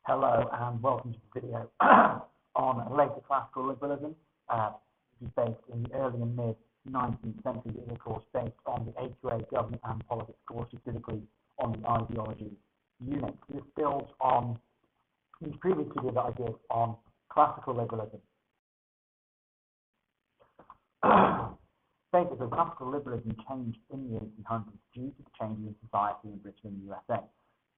Hello and welcome to the video on Later Classical Liberalism, which is based in the early and mid-19th century. It is, of course, based on the AQA Government and Politics course, specifically on the ideology unit. This builds on the previous video that I did on classical liberalism. Basically, classical liberalism changed in the 1800s due to the changes in society in Britain and the USA.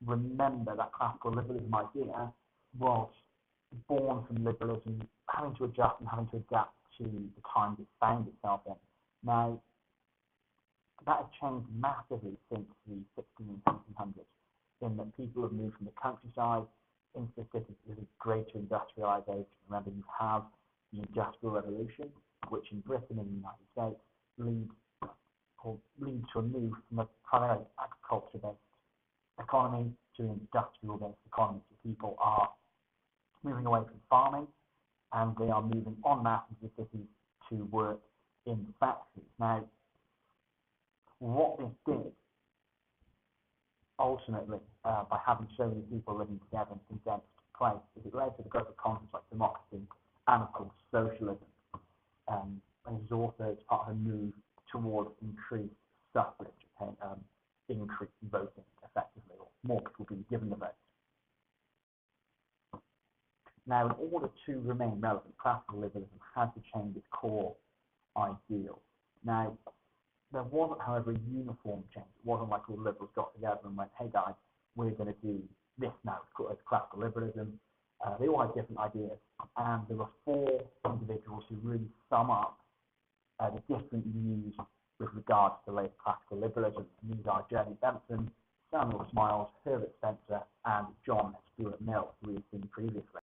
Remember that classical liberalism idea was born from liberalism having to adjust and having to adapt to the times it found itself in. Now, that has changed massively since the 1600s and 1700s, in that people have moved from the countryside into the cities with greater industrialization. Remember, you have the Industrial Revolution, which in Britain and the United States leads to a move from a primarily agriculture-based economy to an industrial-based economy. So people are moving away from farming and they are moving en masse into the cities to work in factories. Now, what this did, ultimately, by having so many people living together in a condensed place, is it led to the growth of concepts like democracy and, of course, socialism. And it is also part of a move towards increased suffrage, increased voting, effectively, or more people being given the vote. Now, in order to remain relevant, classical liberalism had to change its core ideal. Now, there wasn't, however, a uniform change. It wasn't like all the liberals got together and went, hey guys, we're going to do this now. It's called classical liberalism. They all had different ideas, and there were four individuals who really sum up the different views with regards to later classical liberalism. And these are Bentham, Samuel Smiles, Herbert Spencer, and John Stuart Mill, who we've seen previously.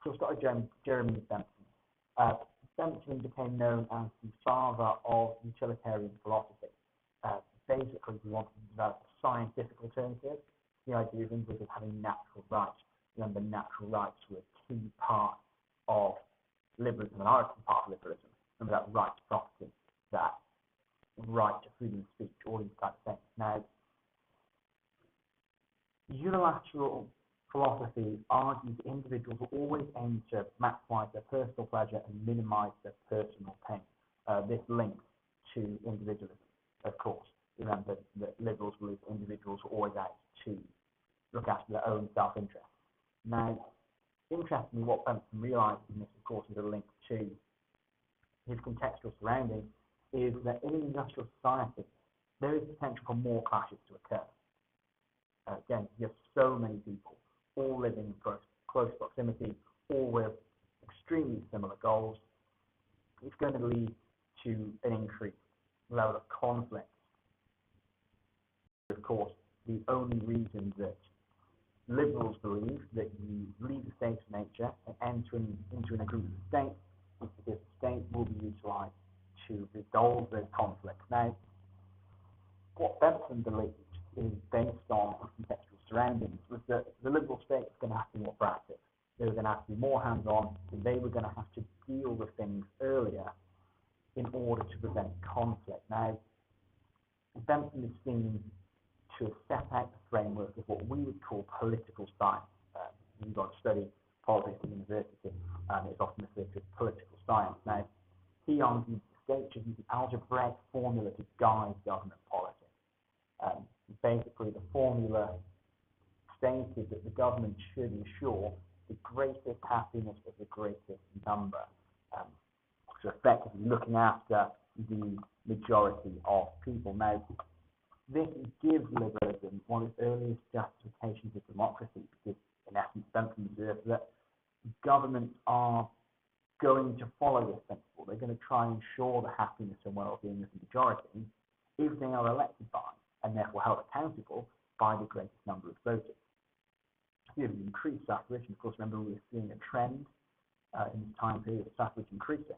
So we'll start with Jeremy Bentham. Bentham became known as the father of utilitarian philosophy. Basically, he wanted to develop a scientific alternative. The idea of English of having natural rights. Remember, natural rights were a key part of liberalism, and are a key part of liberalism. Remember that right to property, that right to freedom of speech, all these types of things. Now, unilateral philosophy argues that individuals will always aim to maximize their personal pleasure and minimize their personal pain. This links to individualism, of course. Remember that liberals believe individuals are always out to look after their own self-interest. Now, interestingly, what Bentham realized in this, of course, is a link to his contextual surroundings, is that in an industrial society, there is potential for more clashes to occur. Again, you have so many people, all living in close proximity, all with extremely similar goals. It's going to lead to an increased level of conflict. Of course, the only reason that liberals believe that you leave the state of nature and enter into an agreement with the state is because the state will be utilised to resolve those conflicts. Now, what Bentham believed is based on contextual surroundings was that the liberal state was going to have to be more proactive. They were going to have to be more hands-on, and they were going to have to deal with things earlier in order to prevent conflict. Now, Bentham is seen to have set out the framework of what we would call political science. You've got to study politics at university, and it's often referred to as political science. Now, he argued the state should use the algebraic formula to guide government policy. Basically, the formula stated that the government should ensure the greatest happiness of the greatest number. So effectively looking after the majority of people. Now, this gives liberalism one of its earliest justifications of democracy, because in essence, Bentham observed that governments are going to follow this principle. They're going to try and ensure the happiness and well-being of the majority if they are elected by, and therefore held accountable by, the greatest number of voters. Here, the increased suffrage, and of course, remember we were seeing a trend in this time period of suffrage increasing.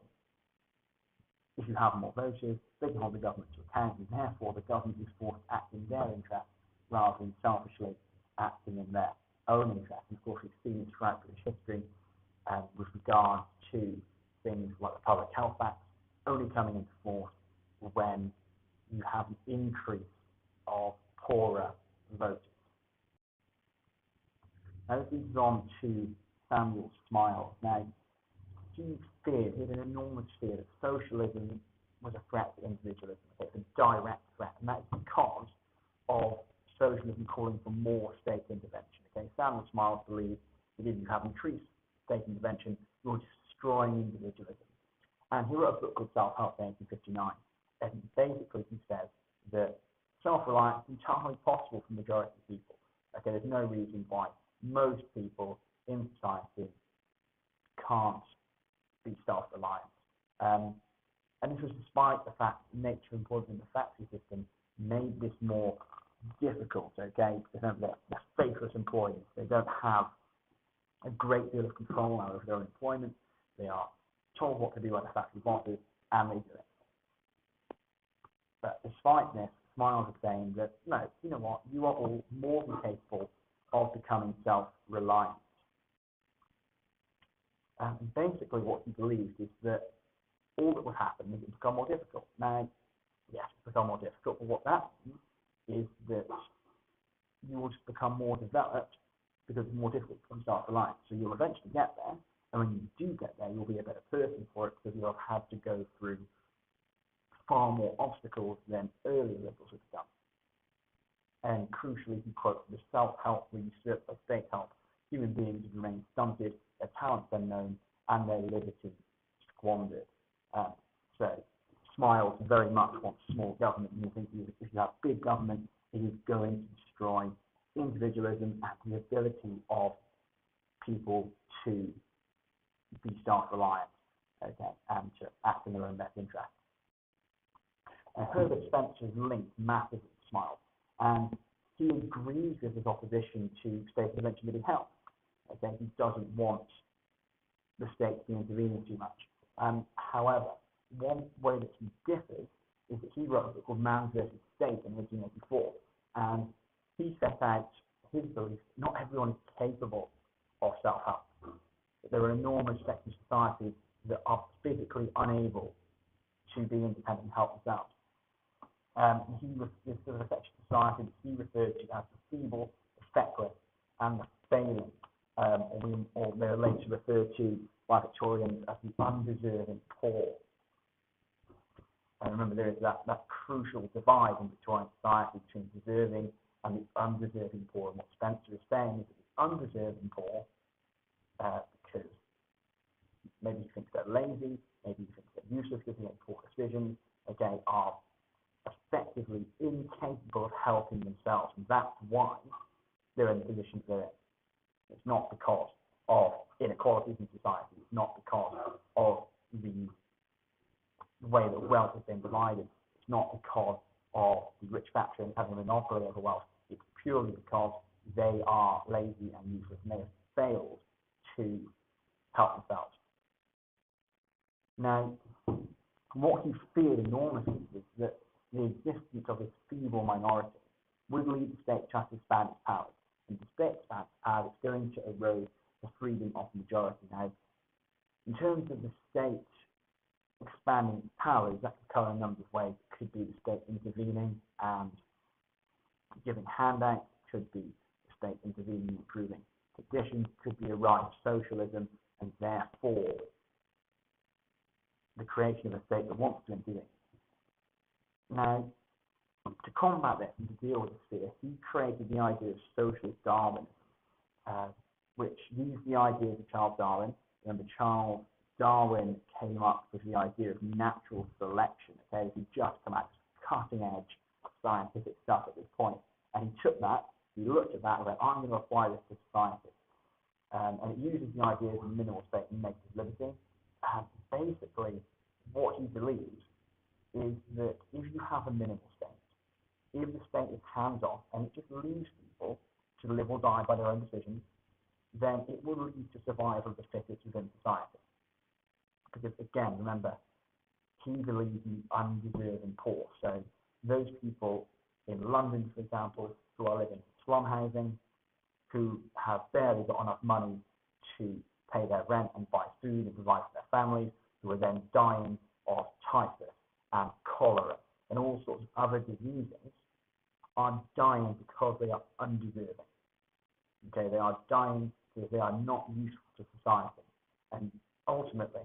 If you have more voters, they can hold the government to account, and therefore the government is forced to act in their interest rather than selfishly acting in their own interest. And of course, we've seen this throughout British history with regard to things like the Public Health Act only coming into force when you have an increase of poorer voters. Now, this leads on to Samuel Smiles. Now, he had an enormous fear that socialism was a threat to individualism. It's a direct threat, and that's because of socialism calling for more state intervention. Okay, Samuel Smiles believes that if you have increased state intervention, you're destroying individualism. And he wrote a book called Self-Help in 1859, and basically he says that self-reliance is entirely possible for the majority of people. Okay, there's no reason why most people in society can't be self-reliant. And this was despite the fact that nature and employment in the factory system made this more difficult, okay, because they're faithless employees. They don't have a great deal of control over their employment. They are told what to do by the factory bosses, and they do it. But despite this, Smiles is saying that, no, you know what, you are all more than capable of becoming self-reliant. And basically what he believes is that all that would happen is it would become more difficult. Now, yes, it become more difficult, but what that means is that you will just become more developed because it's more difficult to become self-reliant. So you'll eventually get there, and when you do get there, you'll be a better person for it because you'll have had to go through far more obstacles than earlier liberals have done. And crucially, he quotes, the self-help were usurped by state help. Human beings have remained stunted, their talents unknown, and their liberty squandered. So Smiles very much wants small government, and you think if you have big government, it is going to destroy individualism and the ability of people to be self-reliant, okay, and to act in their own best interest. Herbert Spencer is linked massively to Smiles, and he agrees with his opposition to state intervention that he held. Okay, he doesn't want the state to be intervening too much. However, one way that he differs is that he wrote a book called Man versus State in 1884, and he set out his belief that not everyone is capable of self-help. That there are enormous sections of society that are physically unable to be independent and help themselves. This sort of a section of society that he referred to as the feeble, the feckless, and the failing, or they're later referred to by Victorians as the undeserving poor. And remember, there is that crucial divide in Victorian society between deserving and the undeserving poor. And what Spencer is saying is that the undeserving poor, because maybe he thinks they're lazy, maybe he thinks they're useless because they make poor decisions, okay, are effectively incapable of helping themselves. And that's why they're in the position they're in. It's not because of inequalities in society. It's not because of the way that wealth has been divided. It's not because of the rich factions having a monopoly over wealth. It's purely because they are lazy and useless, and they have failed to help themselves. Now, what he feared enormously was that the existence of this feeble minority would lead the state to have to expand its powers. And the state expands its powers, it's going to erode the freedom of the majority. Now, in terms of the state expanding its powers, that could come in a number of ways. It could be the state intervening and giving handouts. It could be the state intervening and improving conditions. It could be a right of socialism, and therefore the creation of a state that wants to intervene. Now, to combat this and to deal with this fear, he created the idea of socialist Darwinism, which used the ideas of Charles Darwin. Remember, Charles Darwin came up with the idea of natural selection. Okay, he just come out cutting edge scientific stuff at this point, and he took that, he looked at that, and went, I'm going to apply this to society. And it uses the ideas of minimal state and negative liberty. Basically, what he believes is that if you have a minimal state, if the state is hands-off and it just leaves people to live or die by their own decisions, then it will lead to survival of the fittest within society. Because again, remember, he believes in the undeserving poor. So those people in London, for example, who are living in slum housing, who have barely got enough money to pay their rent and buy food and provide for their families, who are then dying of typhus and cholera and all sorts of other diseases, are dying because they are undeserving. Okay, they are dying because they are not useful to society. And ultimately,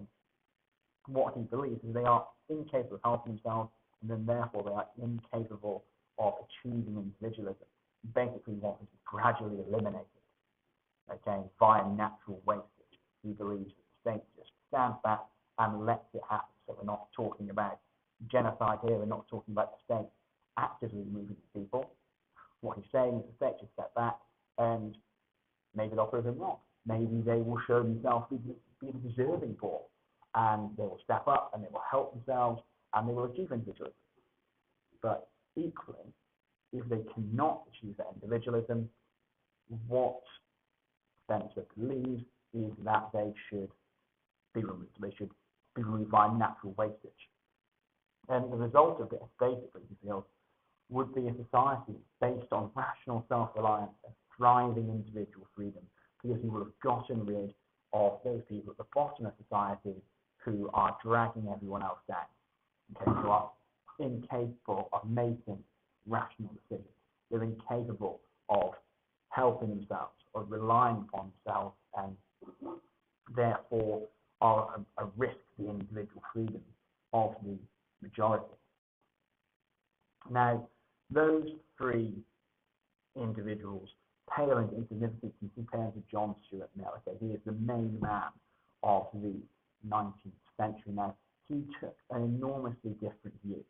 what he believes is they are incapable of helping themselves, and then therefore they are incapable of achieving individualism. Basically, what is gradually eliminated, okay, via natural wastage. He believes that the state just stands back and lets it happen. So we're not talking about genocide here. We're not talking about the state actively removing people. What he's saying is the state should step back, and maybe they'll prove him wrong. Maybe they will show themselves to be the deserving poor, and they will step up and they will help themselves and they will achieve individualism. But equally, if they cannot achieve that individualism, what Spencer believes is that they should be removed. They should be removed by natural wastage. And the result of this, basically, he feels, would be a society based on rational self-reliance and thriving individual freedom, because he would have gotten rid of those people at the bottom of society who are dragging everyone else down, okay, who are incapable of making rational decisions. They're incapable of helping themselves, of relying upon themselves, and therefore are a risk to the individual freedom of the majority. Now, those three individuals pale in insignificance compared to John Stuart Mill. Okay, he is the main man of the 19th century. Now, he took an enormously different view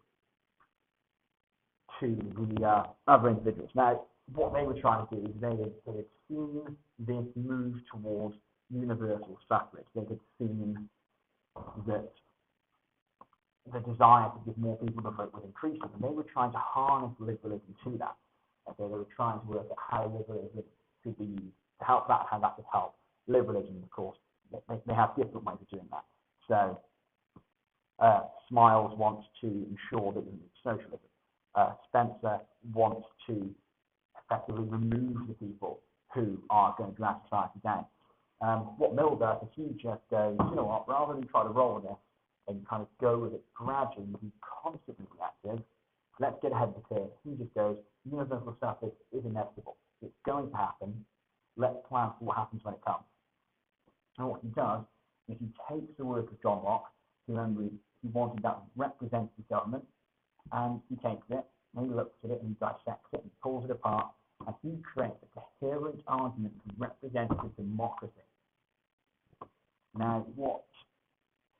to the other individuals. Now, what they were trying to do is they had seen this move towards universal suffrage. They had seen that the desire to give more people the vote was increasing, and they were trying to harness liberalism to that. Okay, they were trying to work out how liberalism could be used to help that, how that could help liberalism. Of course, they have different ways of doing that. So, Smiles wants to ensure that it's socialism. Spencer wants to effectively remove the people who are going to drag society down. What Mill does is he just goes, you know what, rather than try to roll with this and kind of go with it gradually and be constantly reactive, let's get ahead of the curve. He just goes, universal suffrage is inevitable. It's going to happen. Let's plan for what happens when it comes. And what he does is he takes the work of John Locke, remember he wanted that representative government, and he takes it, and he looks at it, and he dissects it, and he pulls it apart, and he creates a coherent argument for representative democracy. Now, what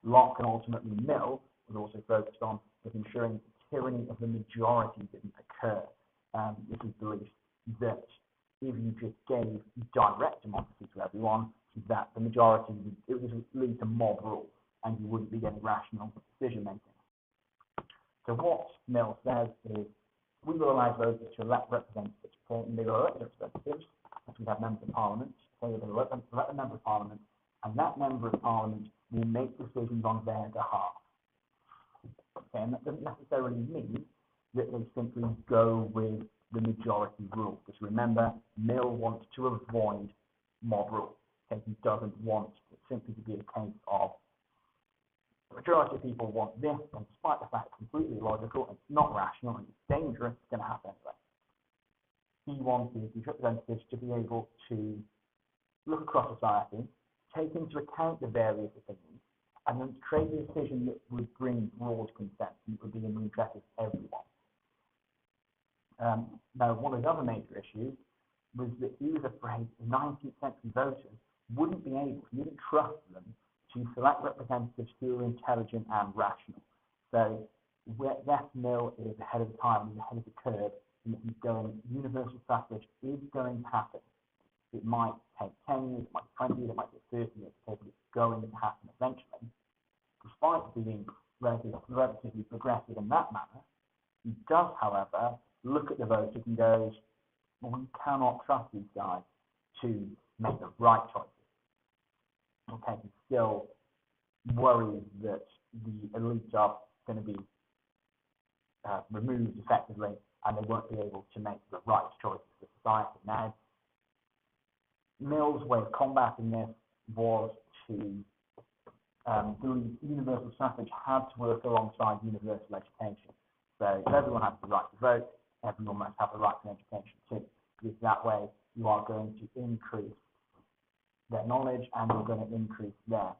Locke and ultimately Mill was also focused on was ensuring the tyranny of the majority didn't occur. This is belief that if you just gave direct democracy to everyone, that the majority, it would lead to mob rule, and you wouldn't be getting rational decision making. So what Mill says is, we will allow voters to elect representatives. Okay, and they will elect representatives, as we have members of parliament. So they will elect a member of parliament, and that member of parliament will make decisions on their behalf. Okay, and that doesn't necessarily mean that they simply go with the majority rule. Because remember, Mill wants to avoid mob rule. Okay, he doesn't want it simply to be a case of the majority of people want this, and despite the fact it's completely illogical, it's not rational, and it's dangerous, it's going to happen anyway. He wanted these representatives to be able to look across society, take into account the various opinions, and then create a decision that would bring broad consent and would be in the interest of everyone. Now, one of the other major issues was that he was afraid 19th century voters wouldn't be able, he didn't trust them to select representatives who are intelligent and rational. So, yes, Mill is ahead of the time, he's ahead of the curve, and he's going, universal suffrage is going to happen. It might take 10 years, it might be 20 years, it might take 30 years, but it's going to happen eventually. Despite being relatively progressive in that manner, he does, however, look at the voters and goes, well, we cannot trust these guys to make the right choices. Okay, he still worries that the elites are going to be removed effectively, and they won't be able to make the right choices for society. Now, Mill's way of combating this was to believe universal suffrage had to work alongside universal education. So if everyone has the right to vote, everyone must have the right to education too. because that way you are going to increase their knowledge and you're going to increase their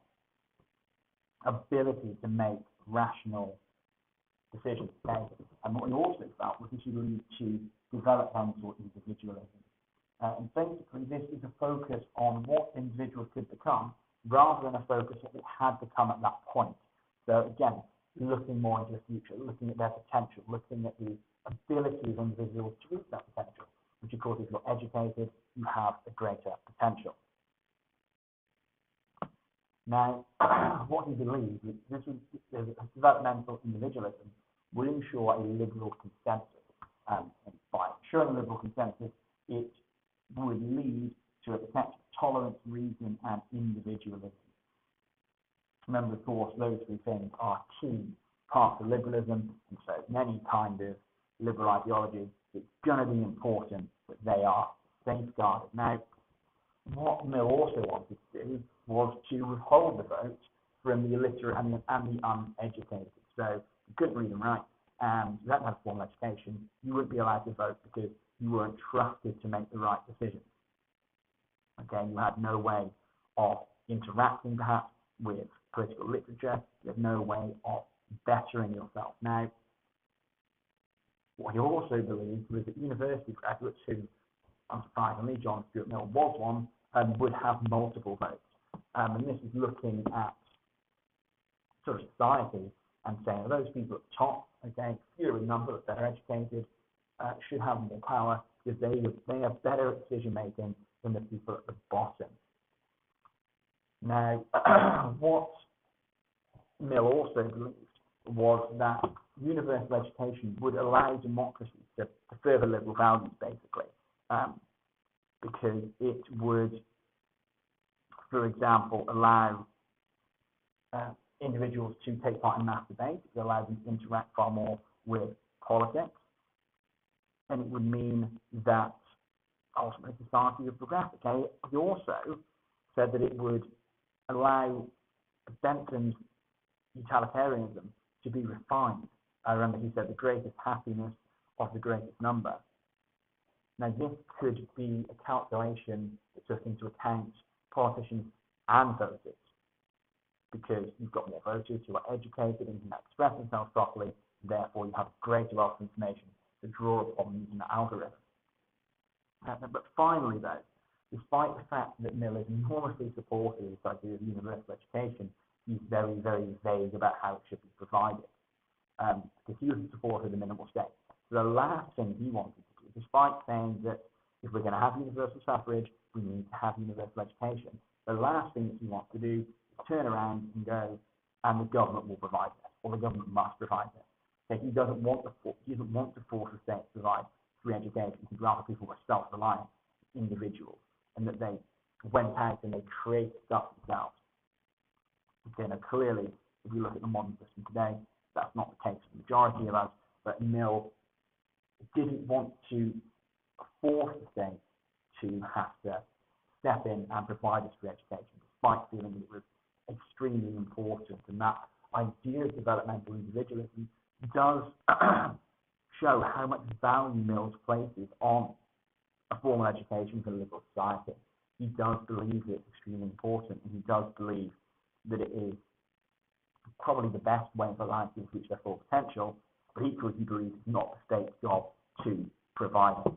ability to make rational decisions. Okay? And what we also felt was this should lead to developmental individualism. And basically, this is a focus on what individuals could become rather than a focus that it had become at that point. So again, looking more into the future, looking at their potential, looking at the ability of individuals to reach that potential, which of course, if you're educated, you have a greater potential. Now, what he believed was developmental individualism would ensure a liberal consensus. And by ensuring a liberal consensus, it would lead to a potential tolerance, reason, and individualism. Remember, of course, those three things are key parts of liberalism, and so in any kind of liberal ideology, it's going to be important that they are safeguarded. Now, what Mill also wanted to do was to withhold the vote from the illiterate and the uneducated. So you couldn't read and write, and you don't have formal education, you wouldn't be allowed to vote because you weren't trusted to make the right decisions. Okay, you had no way of interacting perhaps with political literature, you had no way of bettering yourself. Now, what he also believed was that university graduates who, unsurprisingly, John Stuart Mill was one, would have multiple votes. And this is looking at sort of society and saying those people at the top, okay, fewer in number, but better educated, should have more power because they have better decision making than the people at the bottom. Now, what Mill also believed was that universal education would allow democracy to further liberal values, basically, because it would, for example, allow individuals to take part in mass debates. It would allow them to interact far more with politics, and it would mean that ultimately society would progress. Okay, he also said that it would allow Bentham's utilitarianism to be refined. I remember he said the greatest happiness of the greatest number. Now this could be a calculation that took into account politicians and voters, because you've got more voters who are educated and can express themselves properly, therefore you have greater wealth of information to draw upon using the algorithm. But finally though, despite the fact that Mill is enormously supportive of this idea of universal education, he's very, very vague about how it should be provided. Because he was a supporter of the minimal state. So the last thing he wanted to do, despite saying that if we're going to have universal suffrage, we need to have universal education, the last thing that he wants to do is turn around and go, and the government will provide this, or the government must provide this. So he doesn't want to force the state to provide free education. He'd rather people were self-reliant individuals, and that they went out and they created stuff themselves. Okay, now clearly, if you look at the modern system today, that's not the case for the majority of us, but Mill didn't want to force the state to have to step in and provide this free education, despite feeling that it was extremely important. And that idea of developmental individualism does show how much value Mill places on a formal education for liberal society. He does believe that it's extremely important, and he does believe that it is probably the best way for life to reach their full potential, but equally he believes it's not the state's job to provide it.